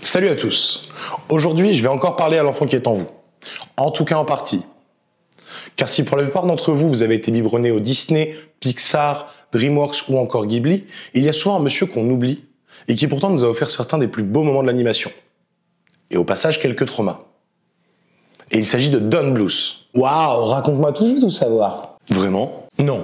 Salut à tous. Aujourd'hui, je vais encore parler à l'enfant qui est en vous. En tout cas en partie. Car si pour la plupart d'entre vous, vous avez été biberonné au Disney, Pixar, DreamWorks ou encore Ghibli, il y a souvent un monsieur qu'on oublie et qui pourtant nous a offert certains des plus beaux moments de l'animation. Et au passage, quelques traumas. Et il s'agit de Don Bluth. Waouh, raconte-moi tout, je veux tout savoir. Vraiment? Non.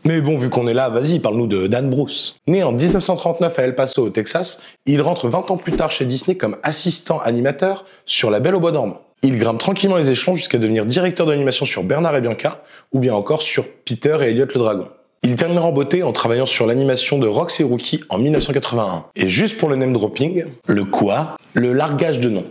Mais bon, vu qu'on est là, vas-y, parle-nous de Dan Bluth. Né en 1939 à El Paso, au Texas, il rentre 20 ans plus tard chez Disney comme assistant animateur sur La Belle au bois dormant. Il grimpe tranquillement les échelons jusqu'à devenir directeur d'animation sur Bernard et Bianca, ou bien encore sur Peter et Elliot le Dragon. Il terminera en beauté en travaillant sur l'animation de Rox et Rookie en 1981. Et juste pour le name dropping, le quoi? Le largage de nom.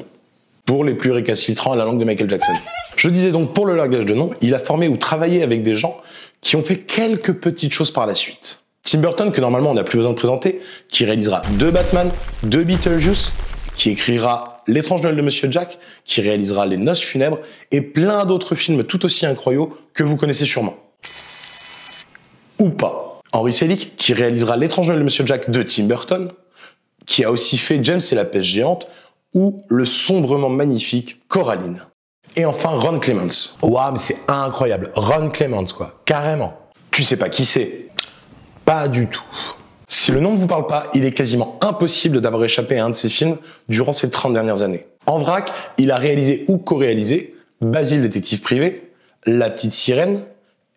Pour les plus récalcitrants à la langue de Michael Jackson. Je disais donc pour le largage de nom, il a formé ou travaillé avec des gens qui ont fait quelques petites choses par la suite. Tim Burton, que normalement on n'a plus besoin de présenter, qui réalisera 2 Batman, 2 Beetlejuice, qui écrira L'étrange Noël de Monsieur Jack, qui réalisera Les Noces funèbres, et plein d'autres films tout aussi incroyables que vous connaissez sûrement. Ou pas. Henry Selick, qui réalisera L'étrange Noël de Monsieur Jack de Tim Burton, qui a aussi fait James et la pêche géante, ou le sombrement magnifique Coraline. Et enfin, Ron Clements. Waouh, mais c'est incroyable. Ron Clements, quoi. Carrément. Tu sais pas qui c'est? Pas du tout. Si le nom ne vous parle pas, il est quasiment impossible d'avoir échappé à un de ses films durant ces 30 dernières années. En vrac, il a réalisé ou co-réalisé Basile détective privé, La petite sirène,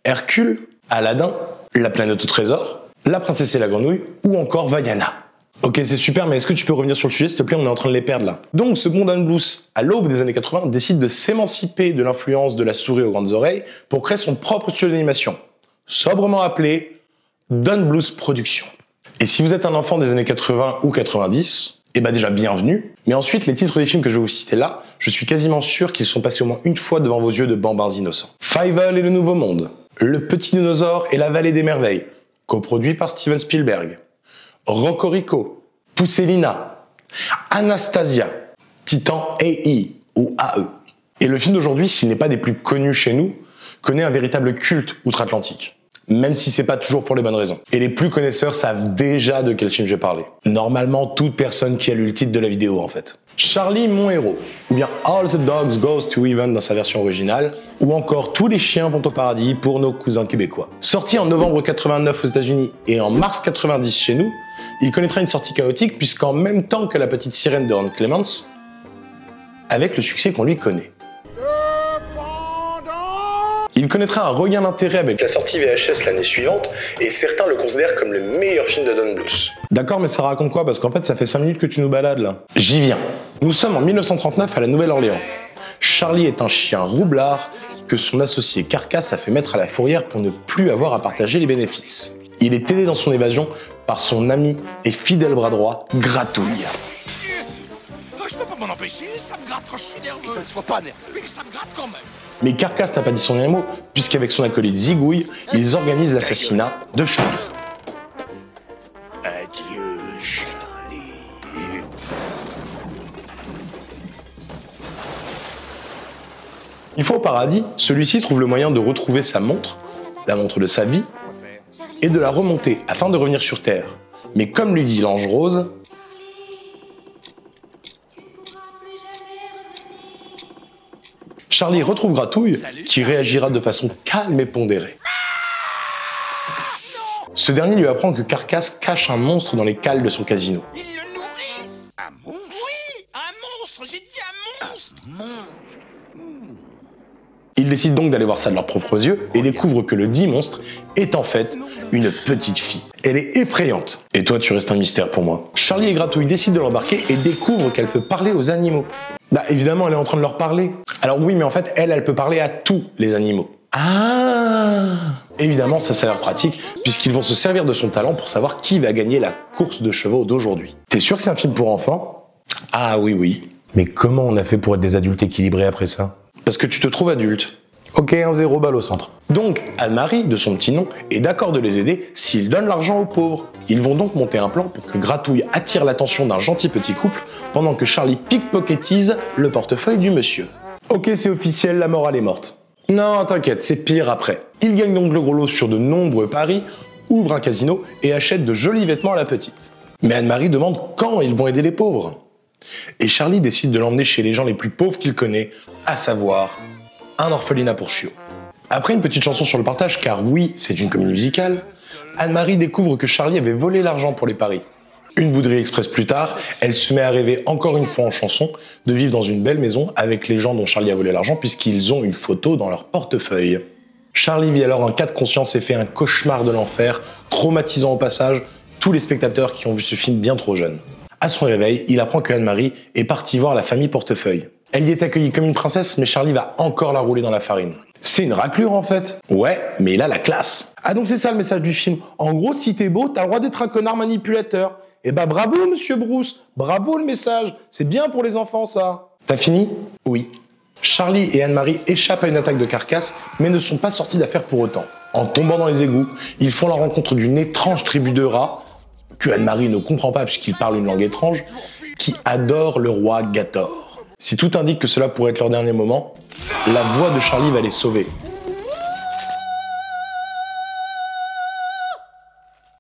Hercule, Aladdin, La planète au trésor, La princesse et la grenouille ou encore Vaiana. Ok, c'est super, mais est-ce que tu peux revenir sur le sujet, s'il te plaît? On est en train de les perdre là. Donc, ce bon Dan Bluth, à l'aube des années 80, décide de s'émanciper de l'influence de la souris aux grandes oreilles pour créer son propre studio d'animation, sobrement appelé Don Bluth Productions. Et si vous êtes un enfant des années 80 ou 90, eh ben déjà bienvenue. Mais ensuite, les titres des films que je vais vous citer là, je suis quasiment sûr qu'ils sont passés au moins une fois devant vos yeux de bambins innocents. Fievel et le Nouveau Monde, Le Petit Dinosaure et la Vallée des Merveilles, coproduit par Steven Spielberg. Rocorico, Pousselina, Anastasia, Titan AI ou AE. Et le film d'aujourd'hui, s'il n'est pas des plus connus chez nous, connaît un véritable culte outre-Atlantique. Même si c'est pas toujours pour les bonnes raisons. Et les plus connaisseurs savent déjà de quel film je vais parler. Normalement, toute personne qui a lu le titre de la vidéo, en fait. Charlie, mon héros. Ou bien All the Dogs Goes to Heaven dans sa version originale. Ou encore Tous les chiens vont au paradis pour nos cousins québécois. Sorti en novembre 89 aux États-Unis et en mars 90 chez nous, il connaîtra une sortie chaotique puisqu'en même temps que La petite sirène de Ron Clements, avec le succès qu'on lui connaît. Il connaîtra un regain d'intérêt avec la sortie VHS l'année suivante, et certains le considèrent comme le meilleur film de Don Bluth. D'accord, mais ça raconte quoi? Parce qu'en fait, ça fait 5 minutes que tu nous balades là. J'y viens. Nous sommes en 1939 à la Nouvelle-Orléans. Charlie est un chien roublard que son associé Carcasse a fait mettre à la fourrière pour ne plus avoir à partager les bénéfices. Il est aidé dans son évasion par son ami et fidèle bras droit, Gratouille. Je peux pas m'en empêcher, ça me gratte quand je suis nerveux. Sois pas nerveux, mais ça me gratte quand même. Mais Carcasse n'a pas dit son dernier mot, puisqu'avec son acolyte Zigouille, ils organisent l'assassinat de Charlie. Adieu, Charlie. Une fois au paradis, celui-ci trouve le moyen de retrouver sa montre, la montre de sa vie, et de la remonter afin de revenir sur Terre. Mais comme lui dit l'ange rose, Charlie retrouve Gratouille, qui réagira de façon calme et pondérée. Ce dernier lui apprend que Carcasse cache un monstre dans les cales de son casino. Il le nourrit. Un monstre? Oui, un monstre, j'ai dit un monstre. Un monstre. Ils décident donc d'aller voir ça de leurs propres yeux et découvrent que le dit monstre est en fait une petite fille. Elle est effrayante. Et toi, tu restes un mystère pour moi. Charlie et Gratouille décident de l'embarquer et découvrent qu'elle peut parler aux animaux. Bah évidemment, elle est en train de leur parler. Alors oui, mais en fait, elle peut parler à tous les animaux. Ah! Évidemment, ça s'avère pratique, puisqu'ils vont se servir de son talent pour savoir qui va gagner la course de chevaux d'aujourd'hui. T'es sûr que c'est un film pour enfants? Ah oui, oui. Mais comment on a fait pour être des adultes équilibrés après ça? Parce que tu te trouves adulte. Ok, 1-0 balle au centre. Donc, Anne-Marie, de son petit nom, est d'accord de les aider s'ils donnent l'argent aux pauvres. Ils vont donc monter un plan pour que Gratouille attire l'attention d'un gentil petit couple, pendant que Charlie pickpocketise le portefeuille du monsieur. Ok, c'est officiel, la morale est morte. Non, t'inquiète, c'est pire après. Il gagne donc le gros lot sur de nombreux paris, ouvre un casino et achète de jolis vêtements à la petite. Mais Anne-Marie demande quand ils vont aider les pauvres. Et Charlie décide de l'emmener chez les gens les plus pauvres qu'il connaît, à savoir un orphelinat pour chiots. Après une petite chanson sur le partage, car oui, c'est une comédie musicale, Anne-Marie découvre que Charlie avait volé l'argent pour les paris. Une bouderie express plus tard, elle se met à rêver encore une fois en chanson de vivre dans une belle maison avec les gens dont Charlie a volé l'argent puisqu'ils ont une photo dans leur portefeuille. Charlie vit alors un cas de conscience et fait un cauchemar de l'enfer, traumatisant au passage tous les spectateurs qui ont vu ce film bien trop jeunes. À son réveil, il apprend que Anne-Marie est partie voir la famille Portefeuille. Elle y est accueillie comme une princesse, mais Charlie va encore la rouler dans la farine. C'est une raclure en fait. Ouais, mais il a la classe. Ah donc c'est ça le message du film. En gros, si t'es beau, t'as le droit d'être un connard manipulateur. Eh bah bravo monsieur Bruce, bravo le message. C'est bien pour les enfants ça. T'as fini? Oui. Charlie et Anne-Marie échappent à une attaque de carcasse, mais ne sont pas sortis d'affaire pour autant. En tombant dans les égouts, ils font la rencontre d'une étrange tribu de rats, que Anne-Marie ne comprend pas puisqu'ils parlent une langue étrange, qui adore le roi Gator. Si tout indique que cela pourrait être leur dernier moment, la voix de Charlie va les sauver.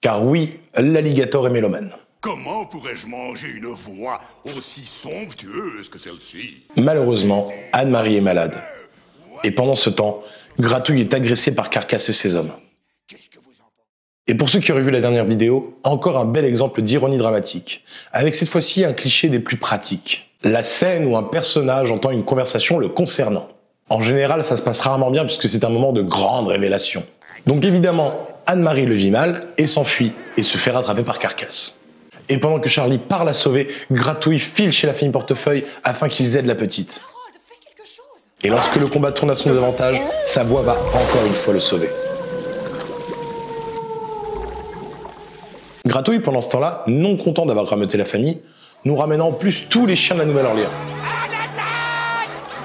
Car oui, l'alligator est mélomane. Comment pourrais-je manger une voix aussi somptueuse que celle-ci? Malheureusement, Anne-Marie est malade. Et pendant ce temps, Gratouille est agressé par Carcasse et ses hommes. Et pour ceux qui auraient vu la dernière vidéo, encore un bel exemple d'ironie dramatique, avec cette fois-ci un cliché des plus pratiques. La scène où un personnage entend une conversation le concernant. En général, ça se passe rarement bien puisque c'est un moment de grande révélation. Donc évidemment, Anne-Marie le vit mal et s'enfuit et se fait rattraper par Carcasse. Et pendant que Charlie part la sauver, Gratouille file chez la famille Portefeuille afin qu'ils aident la petite. Et lorsque le combat tourne à son désavantage, sa voix va encore une fois le sauver. Gratouille, pendant ce temps-là, non content d'avoir rameuté la famille, nous ramène en plus tous les chiens de la Nouvelle-Orléans.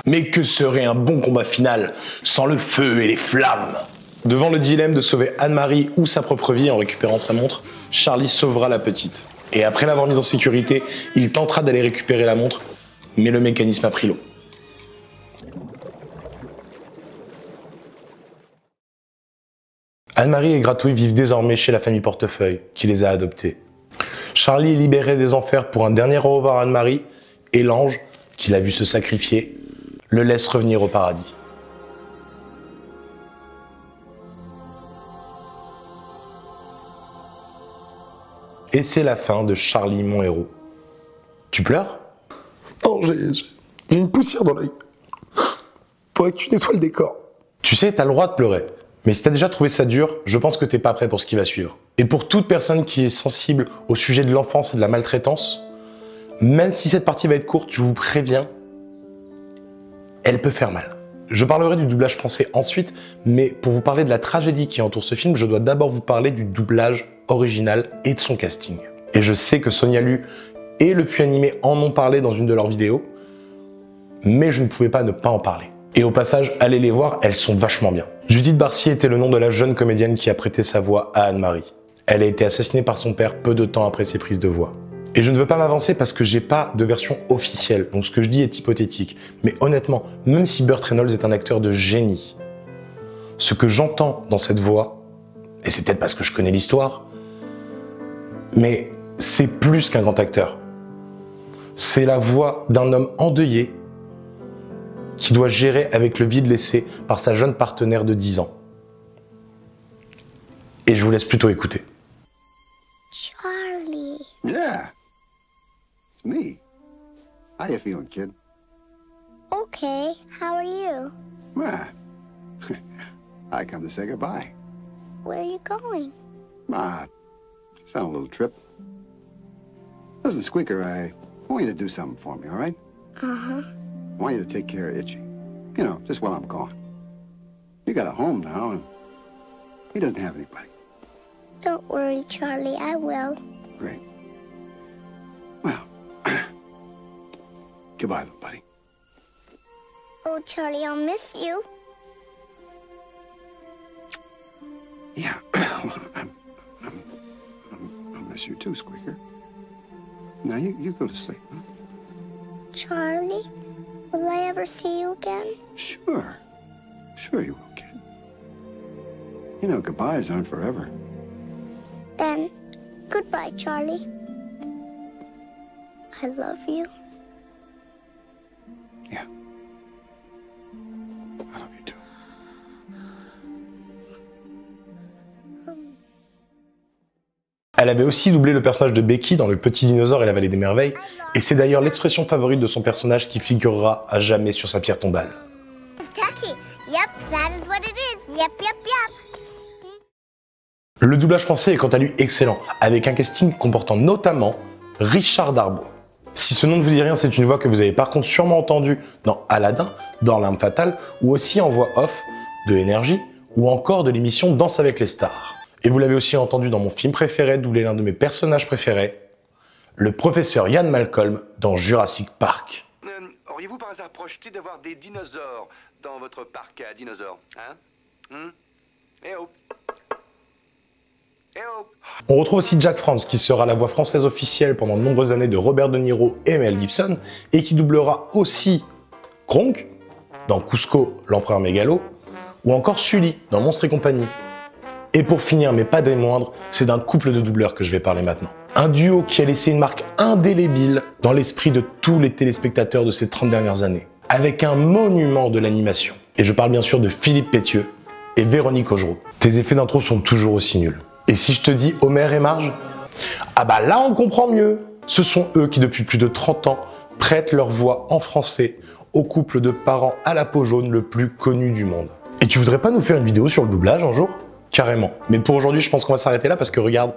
Mais que serait un bon combat final sans le feu et les flammes? Devant le dilemme de sauver Anne-Marie ou sa propre vie en récupérant sa montre, Charlie sauvera la petite. Et après l'avoir mise en sécurité, il tentera d'aller récupérer la montre, mais le mécanisme a pris l'eau. Anne-Marie et Gratouille vivent désormais chez la famille Portefeuille, qui les a adoptés. Charlie est libéré des enfers pour un dernier au revoir à Anne-Marie, et l'ange, qui l'a vu se sacrifier, le laisse revenir au paradis. Et c'est la fin de Charlie, mon héros. Tu pleures? Non, j'ai une poussière dans l'œil. Faudrait que tu nettoies le décor. Tu sais, t'as le droit de pleurer. Mais si t'as déjà trouvé ça dur, je pense que t'es pas prêt pour ce qui va suivre. Et pour toute personne qui est sensible au sujet de l'enfance et de la maltraitance, même si cette partie va être courte, je vous préviens, elle peut faire mal. Je parlerai du doublage français ensuite, mais pour vous parler de la tragédie qui entoure ce film, je dois d'abord vous parler du doublage original et de son casting. Et je sais que Sonia Lu et Le Puits Animé en ont parlé dans une de leurs vidéos, mais je ne pouvais pas ne pas en parler. Et au passage, allez les voir, elles sont vachement bien. Judith Barcier était le nom de la jeune comédienne qui a prêté sa voix à Anne-Marie. Elle a été assassinée par son père peu de temps après ses prises de voix. Et je ne veux pas m'avancer parce que j'ai pas de version officielle, donc ce que je dis est hypothétique. Mais honnêtement, même si Burt Reynolds est un acteur de génie, ce que j'entends dans cette voix, et c'est peut-être parce que je connais l'histoire, mais c'est plus qu'un grand acteur. C'est la voix d'un homme endeuillé qui doit gérer avec le vide laissé par sa jeune partenaire de 10 ans. Et je vous laisse plutôt écouter. Charlie. Yeah, it's me. How you feeling, kid? Okay, how are you? Well, I come to say goodbye. Where are you going? Just on a little trip. Listen, Squeaker, I want you to do something for me, all right? Uh-huh. I want you to take care of Itchy. You know, just while I'm gone. You got a home now, and he doesn't have anybody. Don't worry, Charlie, I will. Great. Well, goodbye, little buddy. Oh, Charlie, I'll miss you. Yeah, I'll miss you too, Squeaker. Now, you go to sleep, huh? Charlie, will I ever see you again? Sure. Sure you will, kid. You know, goodbyes aren't forever. Then, goodbye, Charlie. I love you. Elle avait aussi doublé le personnage de Becky dans Le Petit Dinosaure et la Vallée des Merveilles, et c'est d'ailleurs l'expression favorite de son personnage qui figurera à jamais sur sa pierre tombale. Kentucky. Yep, that is what it is. Yep, yep, yep. Le doublage français est quant à lui excellent, avec un casting comportant notamment Richard Darbois. Si ce nom ne vous dit rien, c'est une voix que vous avez par contre sûrement entendue dans Aladdin, dans L'Arme Fatale, ou aussi en voix off de Énergie, ou encore de l'émission Danse avec les stars. Et vous l'avez aussi entendu dans mon film préféré, doublé l'un de mes personnages préférés, le professeur Ian Malcolm dans Jurassic Park. Auriez-vous par hasard projeté d'avoir des dinosaures dans votre parc à dinosaures, hein? Eh oh! Eh oh! On retrouve aussi Jack France, qui sera la voix française officielle pendant de nombreuses années de Robert De Niro et Mel Gibson, et qui doublera aussi Kronk dans Cusco, l'empereur mégalo, ou encore Sully dans Monstres et compagnie. Et pour finir, mais pas des moindres, c'est d'un couple de doubleurs que je vais parler maintenant. Un duo qui a laissé une marque indélébile dans l'esprit de tous les téléspectateurs de ces 30 dernières années, avec un monument de l'animation. Et je parle bien sûr de Philippe Pétieux et Véronique Augereau. Tes effets d'intro sont toujours aussi nuls. Et si je te dis Homer et Marge, ah bah là on comprend mieux. Ce sont eux qui depuis plus de 30 ans prêtent leur voix en français au couple de parents à la peau jaune le plus connu du monde. Et tu voudrais pas nous faire une vidéo sur le doublage un jour? Carrément. Mais pour aujourd'hui, je pense qu'on va s'arrêter là parce que regarde,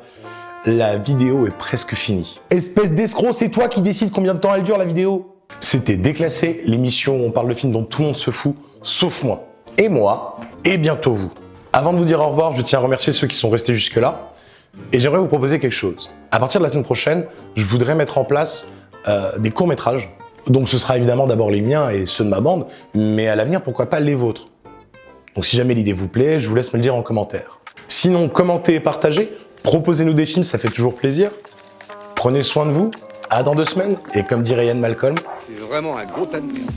la vidéo est presque finie. Espèce d'escroc, c'est toi qui décides combien de temps elle dure la vidéo. C'était Déclassé, l'émission où on parle de films dont tout le monde se fout, sauf moi. Et moi, et bientôt vous. Avant de vous dire au revoir, je tiens à remercier ceux qui sont restés jusque-là. Et j'aimerais vous proposer quelque chose. À partir de la semaine prochaine, je voudrais mettre en place des courts-métrages. Donc ce sera évidemment d'abord les miens et ceux de ma bande, mais à l'avenir, pourquoi pas les vôtres. Donc si jamais l'idée vous plaît, je vous laisse me le dire en commentaire. Sinon, commentez et partagez, proposez-nous des films, ça fait toujours plaisir. Prenez soin de vous, à dans 2 semaines, et comme dirait Ian Malcolm, C'est vraiment un gros tas de merde.